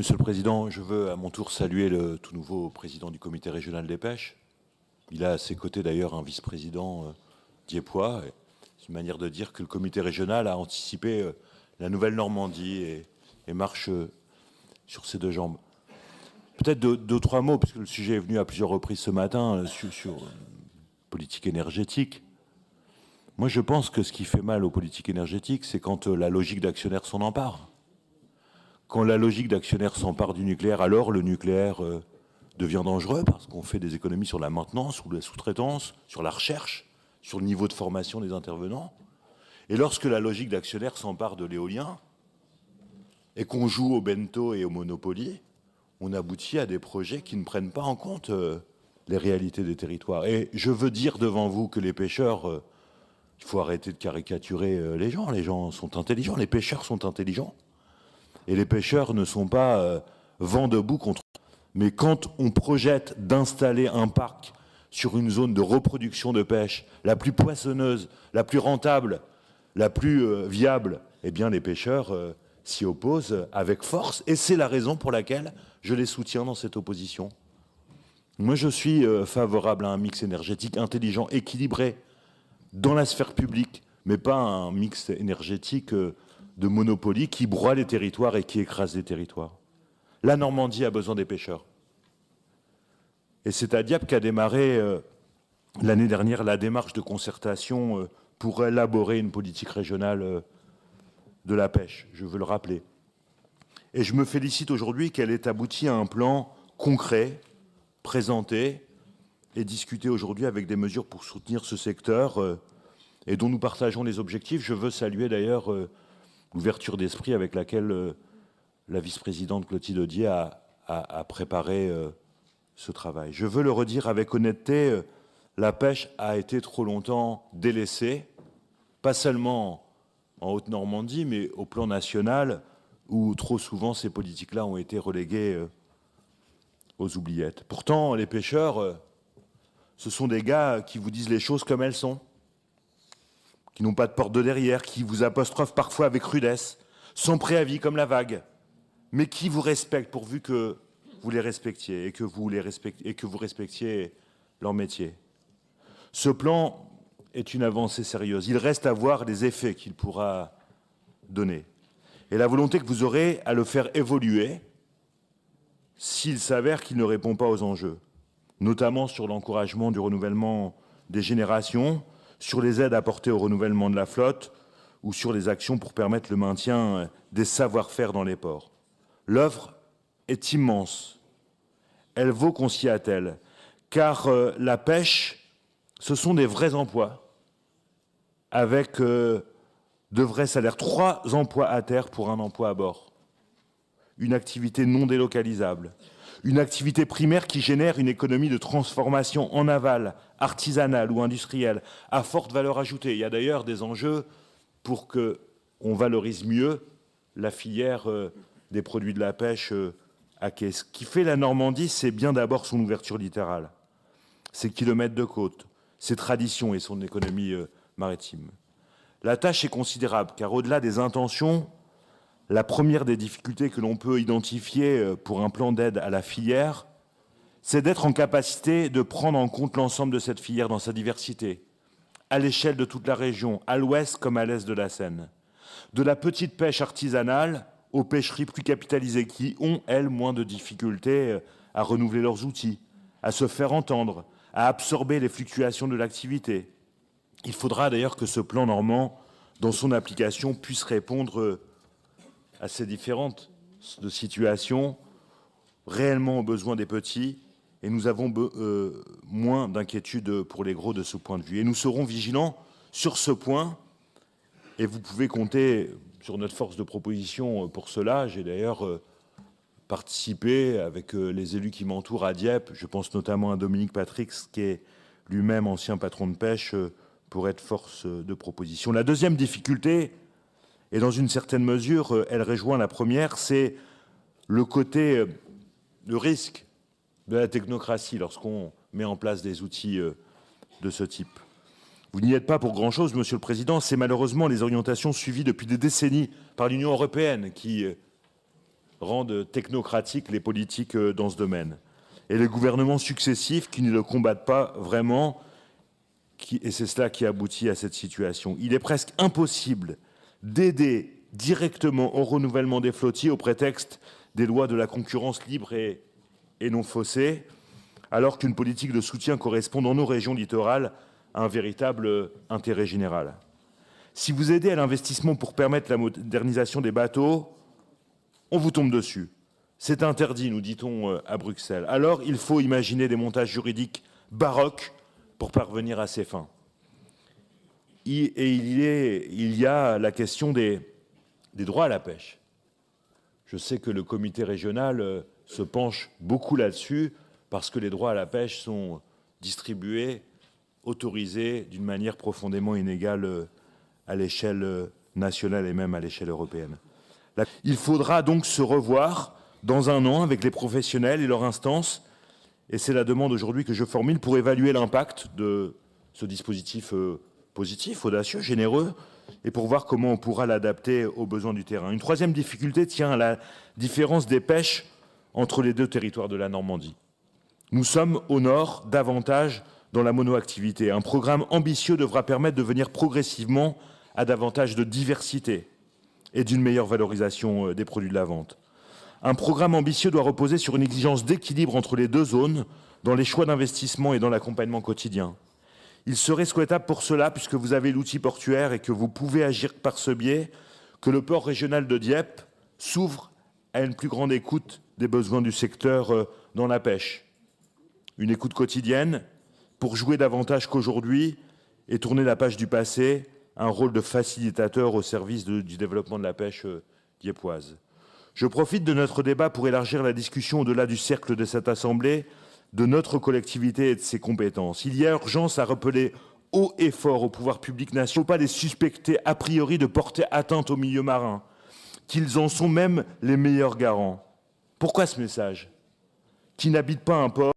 Monsieur le Président, je veux à mon tour saluer le tout nouveau président du comité régional des pêches. Il a à ses côtés d'ailleurs un vice-président diepois. C'est une manière de dire que le comité régional a anticipé la nouvelle Normandie et marche sur ses deux jambes. Peut-être deux, trois mots, puisque le sujet est venu à plusieurs reprises ce matin, sur politique énergétique. Moi, je pense que ce qui fait mal aux politiques énergétiques, c'est quand la logique d'actionnaire s'en empare. Quand la logique d'actionnaire s'empare du nucléaire, alors le nucléaire devient dangereux parce qu'on fait des économies sur la maintenance ou la sous-traitance, sur la recherche, sur le niveau de formation des intervenants. Et lorsque la logique d'actionnaire s'empare de l'éolien et qu'on joue au bento et au Monopoly, on aboutit à des projets qui ne prennent pas en compte les réalités des territoires. Et je veux dire devant vous que les pêcheurs, il faut arrêter de caricaturer les gens sont intelligents, les pêcheurs sont intelligents. Et les pêcheurs ne sont pas vent debout contre. Mais quand on projette d'installer un parc sur une zone de reproduction de pêche, la plus poissonneuse, la plus rentable, la plus viable, eh bien les pêcheurs s'y opposent avec force. Et c'est la raison pour laquelle je les soutiens dans cette opposition. Moi, je suis favorable à un mix énergétique intelligent, équilibré, dans la sphère publique, mais pas un mix énergétique de Monopoly qui broie les territoires et qui écrase les territoires. La Normandie a besoin des pêcheurs. Et c'est à Dieppe qu'a démarré l'année dernière la démarche de concertation pour élaborer une politique régionale de la pêche, je veux le rappeler. Et je me félicite aujourd'hui qu'elle ait abouti à un plan concret, présenté et discuté aujourd'hui avec des mesures pour soutenir ce secteur et dont nous partageons les objectifs. Je veux saluer d'ailleurs l'ouverture d'esprit avec laquelle la vice-présidente Clotilde Audier a préparé ce travail. Je veux le redire avec honnêteté, la pêche a été trop longtemps délaissée, pas seulement en Haute-Normandie, mais au plan national, où trop souvent ces politiques-là ont été reléguées aux oubliettes. Pourtant, les pêcheurs, ce sont des gars qui vous disent les choses comme elles sont, qui n'ont pas de porte de derrière, qui vous apostrophent parfois avec rudesse, sans préavis comme la vague, mais qui vous respectent pourvu que vous les respectiez et que vous respectiez leur métier. Ce plan est une avancée sérieuse. Il reste à voir les effets qu'il pourra donner et la volonté que vous aurez à le faire évoluer s'il s'avère qu'il ne répond pas aux enjeux, notamment sur l'encouragement du renouvellement des générations, sur les aides apportées au renouvellement de la flotte ou sur les actions pour permettre le maintien des savoir-faire dans les ports. L'œuvre est immense. Elle vaut qu'on s'y attelle, car la pêche, ce sont des vrais emplois, avec de vrais salaires. 3 emplois à terre pour un emploi à bord. Une activité non délocalisable. Une activité primaire qui génère une économie de transformation en aval, artisanale ou industrielle, à forte valeur ajoutée. Il y a d'ailleurs des enjeux pour qu'on valorise mieux la filière des produits de la pêche à quai. Ce qui fait la Normandie, c'est bien d'abord son ouverture littorale, ses kilomètres de côte, ses traditions et son économie maritime. La tâche est considérable, car au-delà des intentions, la première des difficultés que l'on peut identifier pour un plan d'aide à la filière, c'est d'être en capacité de prendre en compte l'ensemble de cette filière dans sa diversité, à l'échelle de toute la région, à l'ouest comme à l'est de la Seine. De la petite pêche artisanale aux pêcheries plus capitalisées qui ont, elles, moins de difficultés à renouveler leurs outils, à se faire entendre, à absorber les fluctuations de l'activité. Il faudra d'ailleurs que ce plan normand, dans son application, puisse répondre à ces différentes situations, réellement aux besoins des petits, et nous avons moins d'inquiétude pour les gros de ce point de vue. Et nous serons vigilants sur ce point, et vous pouvez compter sur notre force de proposition pour cela. J'ai d'ailleurs participé avec les élus qui m'entourent à Dieppe, je pense notamment à Dominique Patrix, qui est lui-même ancien patron de pêche, pour être force de proposition. La deuxième difficulté, et dans une certaine mesure, elle rejoint la première, c'est le côté, le risque de la technocratie lorsqu'on met en place des outils de ce type. Vous n'y êtes pas pour grand-chose, Monsieur le Président, c'est malheureusement les orientations suivies depuis des décennies par l'Union européenne qui rendent technocratiques les politiques dans ce domaine. Et les gouvernements successifs qui ne le combattent pas vraiment, et c'est cela qui aboutit à cette situation. Il est presque impossible d'aider directement au renouvellement des flottilles au prétexte des lois de la concurrence libre et non faussée, alors qu'une politique de soutien correspond dans nos régions littorales à un véritable intérêt général. Si vous aidez à l'investissement pour permettre la modernisation des bateaux, on vous tombe dessus. C'est interdit, nous dit-on à Bruxelles. Alors, il faut imaginer des montages juridiques baroques pour parvenir à ces fins. Et il y a la question des droits à la pêche. Je sais que le comité régional se penche beaucoup là-dessus parce que les droits à la pêche sont distribués, autorisés d'une manière profondément inégale à l'échelle nationale et même à l'échelle européenne. Il faudra donc se revoir dans un an avec les professionnels et leurs instances, et c'est la demande aujourd'hui que je formule pour évaluer l'impact de ce dispositif positif, audacieux, généreux, et pour voir comment on pourra l'adapter aux besoins du terrain. Une troisième difficulté tient à la différence des pêches entre les deux territoires de la Normandie. Nous sommes au nord davantage dans la monoactivité. Un programme ambitieux devra permettre de venir progressivement à davantage de diversité et d'une meilleure valorisation des produits de la vente. Un programme ambitieux doit reposer sur une exigence d'équilibre entre les deux zones dans les choix d'investissement et dans l'accompagnement quotidien. Il serait souhaitable pour cela, puisque vous avez l'outil portuaire et que vous pouvez agir par ce biais, que le port régional de Dieppe s'ouvre à une plus grande écoute des besoins du secteur dans la pêche. Une écoute quotidienne pour jouer davantage qu'aujourd'hui et tourner la page du passé, un rôle de facilitateur au service du développement de la pêche dieppoise. Je profite de notre débat pour élargir la discussion au-delà du cercle de cette Assemblée, de notre collectivité et de ses compétences. Il y a urgence à rappeler haut et fort aux pouvoirs publics nationaux, il ne faut pas les suspecter a priori de porter atteinte au milieu marin, qu'ils en sont même les meilleurs garants. Pourquoi ce message? Qui n'habite pas un port